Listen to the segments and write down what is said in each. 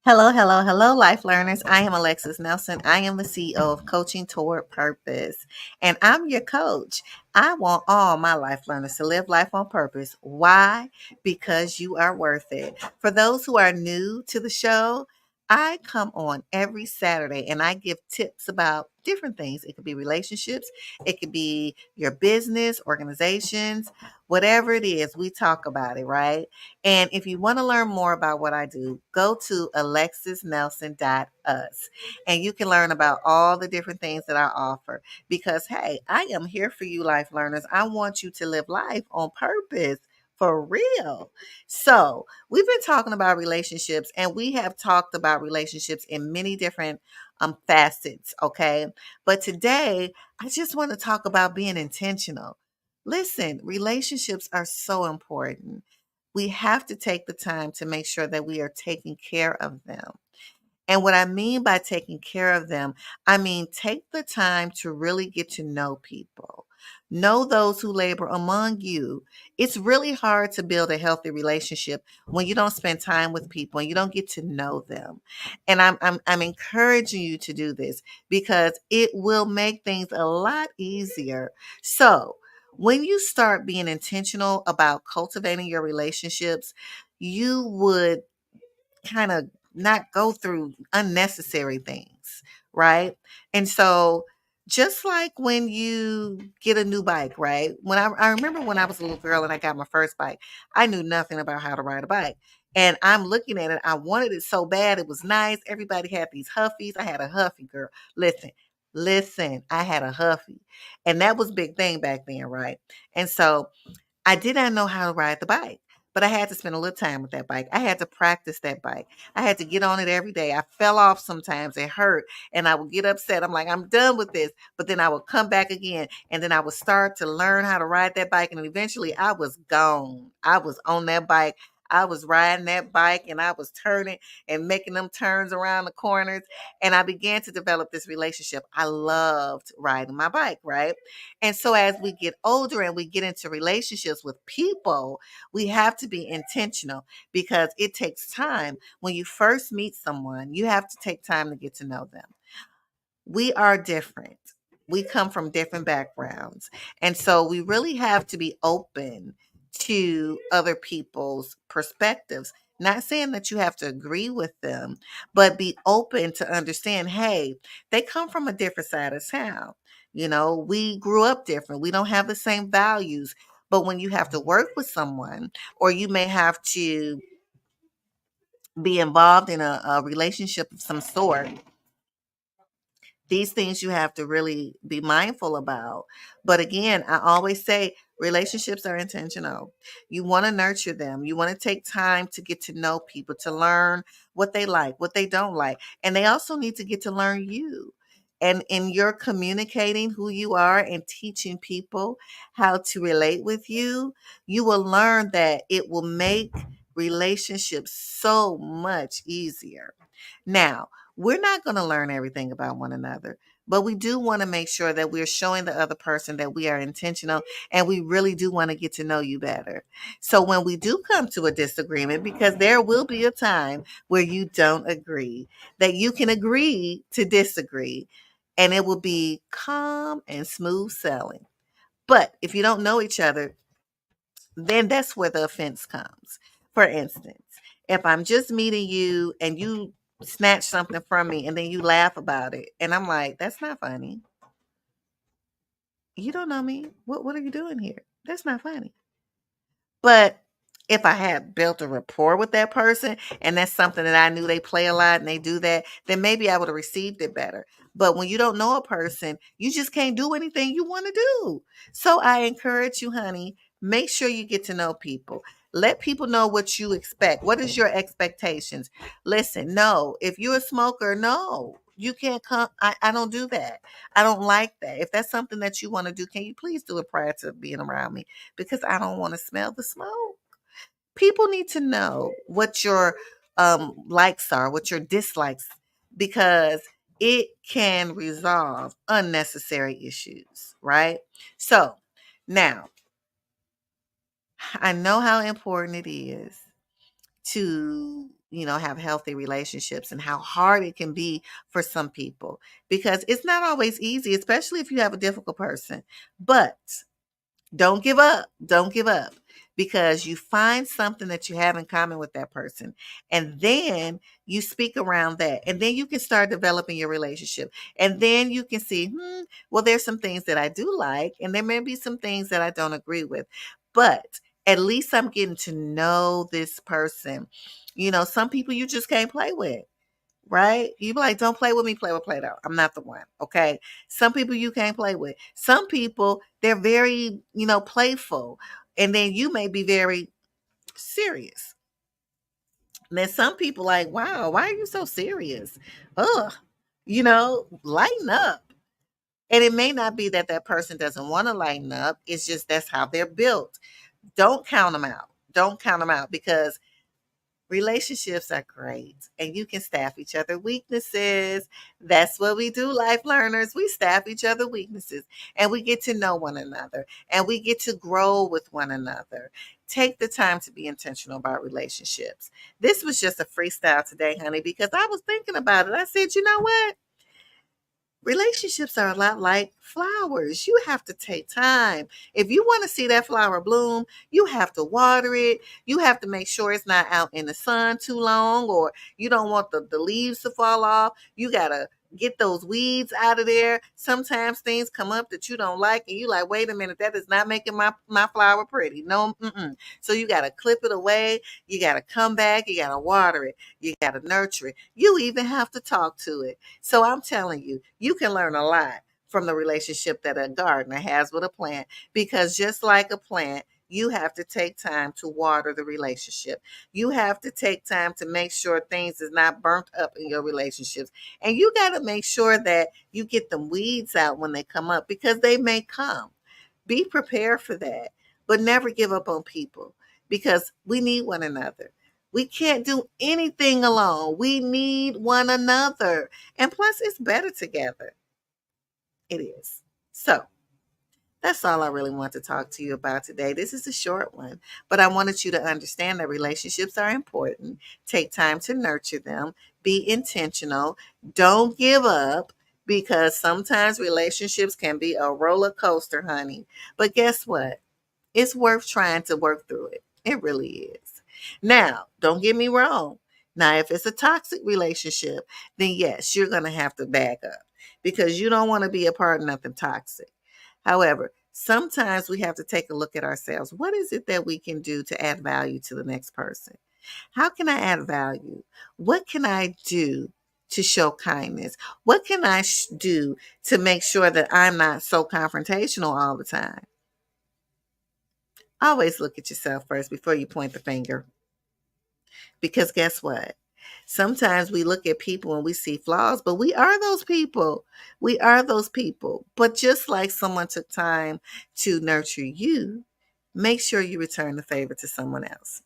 Hello, hello, hello, life learners. I am Alexis Nelson. I am the CEO of Coaching Toward Purpose, and I'm your coach. I want all my life learners to live life on purpose. Why? Because you are worth it. For those who are new to the show, I come on every Saturday and I give tips about different things. It could be relationships, it could be your business, organizations, whatever it is, we talk about it, right? And if you want to learn more about what I do, go to alexisnelson.us and you can learn about all the different things that I offer. Because, hey, I am here for you, life learners. I want you to live life on purpose. For real. So, we've been talking about relationships and we have talked about relationships in many different facets, okay? But today, I just want to talk about being intentional. Listen, relationships are so important. We have to take the time to make sure that we are taking care of them. And what I mean by taking care of them, I mean take the time to really get to know people. Know those who labor among you. It's really hard to build a healthy relationship when you don't spend time with people and you don't get to know them. And I'm encouraging you to do this because it will make things a lot easier. So, when you start being intentional about cultivating your relationships, you would kind of not go through unnecessary things, right? And so, just like when you get a new bike, right? I remember when I was a little girl and I got my first bike, I knew nothing about how to ride a bike. And I'm looking at it, I wanted it so bad. It was nice. Everybody had these Huffies. I had a Huffy, girl. Listen, I had a Huffy. And that was a big thing back then, right? And so I did not know how to ride the bike, but I had to spend a little time with that bike. I had to practice that bike. I had to get on it every day. I fell off sometimes. It hurt. And I would get upset. I'm like, I'm done with this. But then I would come back again. And then I would start to learn how to ride that bike. And eventually I was gone. I was on that bike. I was riding that bike and I was turning and making them turns around the corners. And I began to develop this relationship. I loved riding my bike, right? And so as we get older and we get into relationships with people, we have to be intentional because it takes time. When you first meet someone, you have to take time to get to know them. We are different. We come from different backgrounds. And so we really have to be open to other people's perspectives. Not saying that you have to agree with them, but be open to understand, hey, they come from a different side of town. You know, we grew up different. We don't have the same values. But when you have to work with someone, or you may have to be involved in a relationship of some sort, these things you have to really be mindful about. But again, I always say relationships are intentional. You want to nurture them. You want to take time to get to know people, to learn what they like, what they don't like. And they also need to get to learn you. And in your communicating who you are and teaching people how to relate with you, you will learn that it will make relationships so much easier. Now, we're not going to learn everything about one another, but we do want to make sure that we're showing the other person that we are intentional and we really do want to get to know you better. So when we do come to a disagreement, because there will be a time where you don't agree, that you can agree to disagree and it will be calm and smooth sailing. But if you don't know each other, then that's where the offense comes. For instance, if I'm just meeting you and you snatch something from me and then you laugh about it, and I'm like, that's not funny. You don't know me. What are you doing here? That's not funny. But if I had built a rapport with that person and that's something that I knew they play a lot and they do that, then maybe I would have received it better. But when you don't know a person, you just can't do anything you want to do. So I encourage you, honey, make sure you get to know people. Let people know what you expect. What is your expectations? Listen, no, if you're a smoker, no, you can't come. I don't do that. I don't like that. If that's something that you want to do, can you please do it prior to being around me? Because I don't want to smell the smoke. People need to know what your likes are, what your dislikes, because it can resolve unnecessary issues, right? So now I know how important it is to have healthy relationships and how hard it can be for some people because it's not always easy, especially if you have a difficult person. But don't give up. Don't give up because you find something that you have in common with that person. And then you speak around that. And then you can start developing your relationship. And then you can see, well, there's some things that I do like, and there may be some things that I don't agree with. But at least I'm getting to know this person. Some people you just can't play with. Right? You be like, don't play with me, play with Play-Doh. I'm not the one. Okay. Some people you can't play with. Some people, they're very, playful. And then you may be very serious. And then some people like, wow, why are you so serious? Ugh, lighten up. And it may not be that that person doesn't want to lighten up. It's just that's how they're built. Don't count them out. Don't count them out because relationships are great and you can staff each other weaknesses. That's what we do, life learners. We staff each other weaknesses and we get to know one another and we get to grow with one another. Take the time to be intentional about relationships. This was just a freestyle today, honey, because I was thinking about it. I said, you know what? Relationships are a lot like flowers. You have to take time. If you want to see that flower bloom, you have to water it. You have to make sure it's not out in the sun too long, or you don't want the leaves to fall off. You got to get those weeds out of there. Sometimes things come up that you don't like, and you like, wait a minute, that is not making my flower pretty. No, so you got to clip it away. You got to come back. You got to water it. You got to nurture it. You even have to talk to it. So I'm telling you, you can learn a lot from the relationship that a gardener has with a plant because just like a plant, you have to take time to water the relationship. You have to take time to make sure things is not burnt up in your relationships. And you got to make sure that you get them weeds out when they come up because they may come. Be prepared for that, but never give up on people because we need one another. We can't do anything alone. We need one another. And plus, it's better together. It is. So, that's all I really want to talk to you about today. This is a short one, but I wanted you to understand that relationships are important. Take time to nurture them. Be intentional. Don't give up because sometimes relationships can be a roller coaster, honey. But guess what? It's worth trying to work through it. It really is. Now, don't get me wrong. Now, if it's a toxic relationship, then yes, you're going to have to back up because you don't want to be a part of nothing toxic. However, sometimes we have to take a look at ourselves. What is it that we can do to add value to the next person? How can I add value? What can I do to show kindness? What can I do to make sure that I'm not so confrontational all the time? Always look at yourself first before you point the finger. Because guess what? Sometimes we look at people and we see flaws, but we are those people. We are those people. But just like someone took time to nurture you, make sure you return the favor to someone else.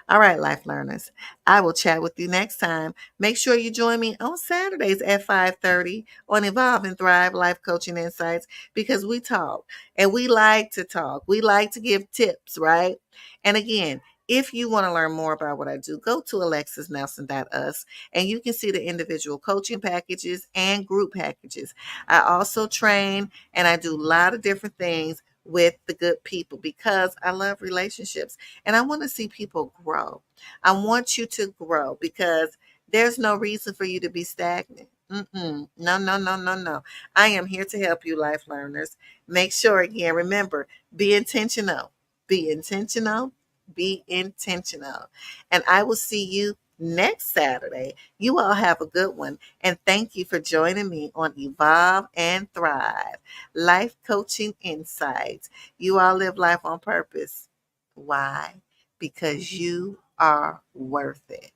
All right, life learners. I will chat with you next time. Make sure you join me on Saturdays at 5:30 on Evolve and Thrive Life Coaching Insights because we talk and we like to talk. We like to give tips, right? And again, if you want to learn more about what I do, go to alexisnelson.us and you can see the individual coaching packages and group packages. I also train and I do a lot of different things with the good people because I love relationships and I want to see people grow. I want you to grow because there's no reason for you to be stagnant. No, no, no, no, no. I am here to help you, life learners. Make sure, again, remember, be intentional. Be intentional. Be intentional. And I will see you next Saturday. You all have a good one. And thank you for joining me on Evolve and Thrive Life Coaching Insights. You all live life on purpose. Why? Because you are worth it.